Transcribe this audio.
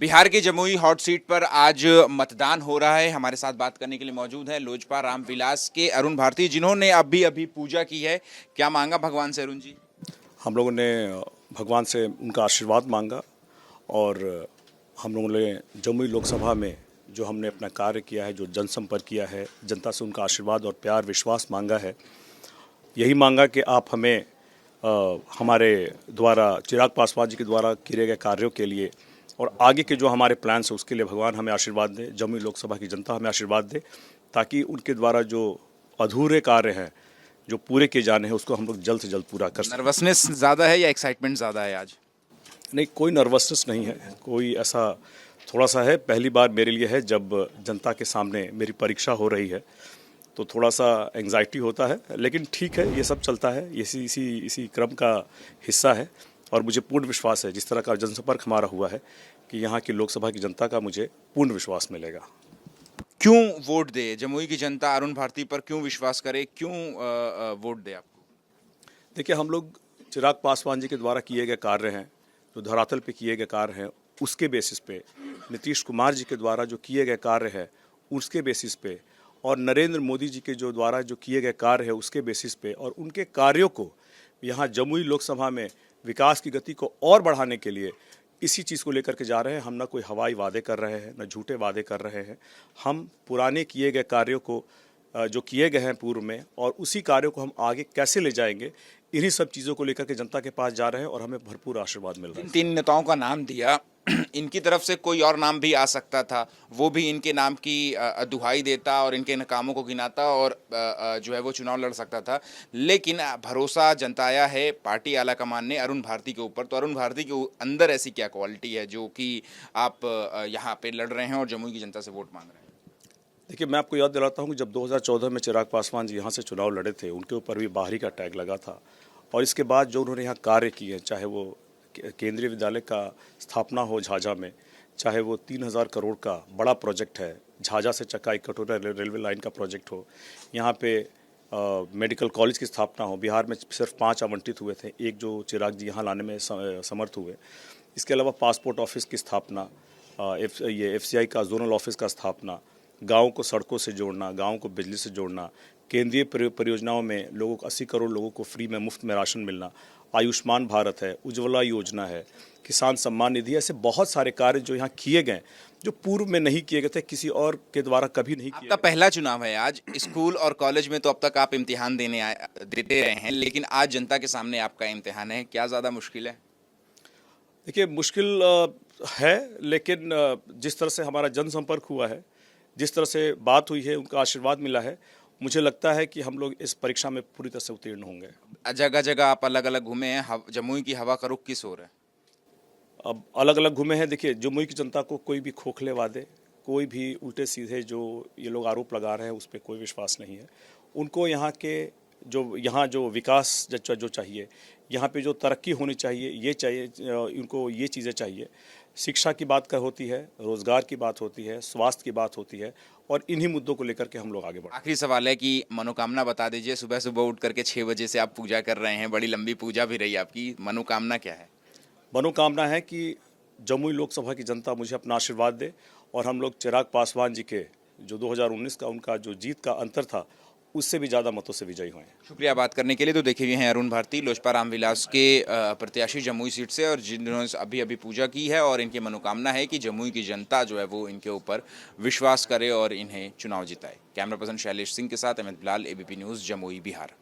बिहार की Jamui hot seat पर आज मतदान हो रहा है। हमारे साथ बात करने के लिए मौजूद है लोजपा रामविलास के अरुण भारती, जिन्होंने अभी अभी पूजा की है। क्या मांगा भगवान से अरुण जी? हम लोगों ने भगवान से उनका आशीर्वाद मांगा और हम लोगों ने जमुई लोकसभा में जो हमने अपना कार्य किया है, जो जनसंपर्क किया है, जनता से उनका आशीर्वाद और प्यार विश्वास मांगा है। यही मांगा कि आप हमें हमारे द्वारा चिराग पासवान जी के द्वारा किए गए कार्यों के लिए और आगे के जो हमारे प्लान्स हैं उसके लिए भगवान हमें आशीर्वाद दे, जमुई लोकसभा की जनता हमें आशीर्वाद दे, ताकि उनके द्वारा जो अधूरे कार्य हैं जो पूरे किए जाने हैं उसको हम लोग जल्द से जल्द पूरा कर सकें। नर्वसनेस ज़्यादा है या एक्साइटमेंट ज़्यादा है आज? नहीं, कोई नर्वसनेस नहीं है, कोई ऐसा थोड़ा सा है। पहली बार मेरे लिए है जब जनता के सामने मेरी परीक्षा हो रही है, तो थोड़ा सा एंग्जाइटी होता है, लेकिन ठीक है, ये सब चलता है, इसी इसी इसी क्रम का हिस्सा है। और मुझे पूर्ण विश्वास है, जिस तरह का जनसंपर्क हमारा हुआ है, कि यहाँ की लोकसभा की जनता का मुझे पूर्ण विश्वास मिलेगा। क्यों वोट दे जमुई की जनता अरुण भारती पर? क्यों विश्वास करे? क्यों वोट दे आपको? देखिए, हम लोग चिराग पासवान जी के द्वारा किए गए कार्य हैं, जो धरातल पे किए गए कार्य हैं, उसके बेसिस पे, नीतीश कुमार जी के द्वारा जो किए गए कार्य है उसके बेसिस पे, और नरेंद्र मोदी जी के जो द्वारा जो किए गए कार्य है उसके बेसिस पे, और उनके कार्यों को यहाँ जमुई लोकसभा में विकास की गति को और बढ़ाने के लिए इसी चीज़ को लेकर के जा रहे हैं। हम ना कोई हवाई वादे कर रहे हैं, ना झूठे वादे कर रहे हैं। हम पुराने किए गए कार्यों को जो किए गए हैं पूर्व में, और उसी कार्यों को हम आगे कैसे ले जाएंगे, इन्हीं सब चीज़ों को लेकर के जनता के पास जा रहे हैं और हमें भरपूर आशीर्वाद मिल रहा है। इन तीन नेताओं का नाम दिया, इनकी तरफ से कोई और नाम भी आ सकता था, वो भी इनके नाम की दुहाई देता और इनके कामों को गिनाता और जो है वो चुनाव लड़ सकता था। लेकिन भरोसा जताया है पार्टी आलाकमान ने अरुण भारती के ऊपर। तो अरुण भारती के अंदर ऐसी क्या क्वालिटी है जो कि आप यहाँ पे लड़ रहे हैं और जमुई की जनता से वोट मांग रहे हैं? देखिए, मैं आपको याद दिलाता हूँ कि जब 2014 में चिराग पासवान जी यहाँ से चुनाव लड़े थे, उनके ऊपर भी बाहरी का टैग लगा था। और इसके बाद जो उन्होंने यहाँ कार्य किए, चाहे वो केंद्रीय विद्यालय का स्थापना हो झाझा में, चाहे वो 3000 करोड़ का बड़ा प्रोजेक्ट है, झाझा से चकाई कटोरा रेलवे लाइन का प्रोजेक्ट हो, यहाँ पे मेडिकल कॉलेज की स्थापना हो। बिहार में सिर्फ 5 आवंटित हुए थे, एक जो चिराग जी यहाँ लाने में समर्थ हुए। इसके अलावा पासपोर्ट ऑफिस की स्थापना, ये FCI का जोनल ऑफिस का स्थापना, गाँव को सड़कों से जोड़ना, गाँव को बिजली से जोड़ना, केंद्रीय परियोजनाओं में लोगों को 80 करोड़ लोगों को फ्री में मुफ्त में राशन मिलना, आयुष्मान भारत है, उज्ज्वला योजना है, किसान सम्मान निधि, ऐसे बहुत सारे कार्य जो यहाँ किए गए, जो पूर्व में नहीं किए गए थे, किसी और के द्वारा कभी नहीं किए। आपका पहला चुनाव है आज। स्कूल और कॉलेज में तो अब तक आप इम्तिहान देते रहे हैं, लेकिन आज जनता के सामने आपका इम्तिहान है। क्या ज़्यादा मुश्किल है? देखिए, मुश्किल है, लेकिन जिस तरह से हमारा जनसंपर्क हुआ है, जिस तरह से बात हुई है, उनका आशीर्वाद मिला है, मुझे लगता है कि हम लोग इस परीक्षा में पूरी तरह से उत्तीर्ण होंगे। जगह जगह आप अलग अलग घूमे हैं, जमुई की हवा का रुख किस ओर है? अब अलग अलग घूमे हैं। देखिए, जमुई की जनता को कोई भी खोखले वादे, कोई भी उल्टे सीधे जो ये लोग आरोप लगा रहे हैं, उस पर कोई विश्वास नहीं है। उनको यहाँ जो विकास जो चाहिए, यहाँ पे जो तरक्की होनी चाहिए, ये चाहिए, उनको ये चीज़ें चाहिए। शिक्षा की बात होती है, रोज़गार की बात होती है, स्वास्थ्य की बात होती है, और इन्हीं मुद्दों को लेकर के हम लोग आगे बढ़े। आखिरी सवाल है कि मनोकामना बता दीजिए। सुबह सुबह उठ करके 6 बजे से आप पूजा कर रहे हैं, बड़ी लंबी पूजा भी रही आपकी। मनोकामना क्या है? मनोकामना है कि जमुई लोकसभा की जनता मुझे अपना आशीर्वाद दे, और हम लोग चिराग पासवान जी के जो 2019 का उनका जो जीत का अंतर था, उससे भी ज़्यादा मतों से विजयी हुए हैं। शुक्रिया बात करने के लिए। तो देखिए, ये हैं अरुण भारती, लोजपा रामविलास के प्रत्याशी जमुई सीट से, और जिन्होंने अभी अभी पूजा की है, और इनकी मनोकामना है कि जमुई की जनता जो है वो इनके ऊपर विश्वास करे और इन्हें चुनाव जिताए। कैमरा पर्सन शैलेश सिंह के साथ अमित बिलाल, ABP न्यूज़, जमुई, बिहार।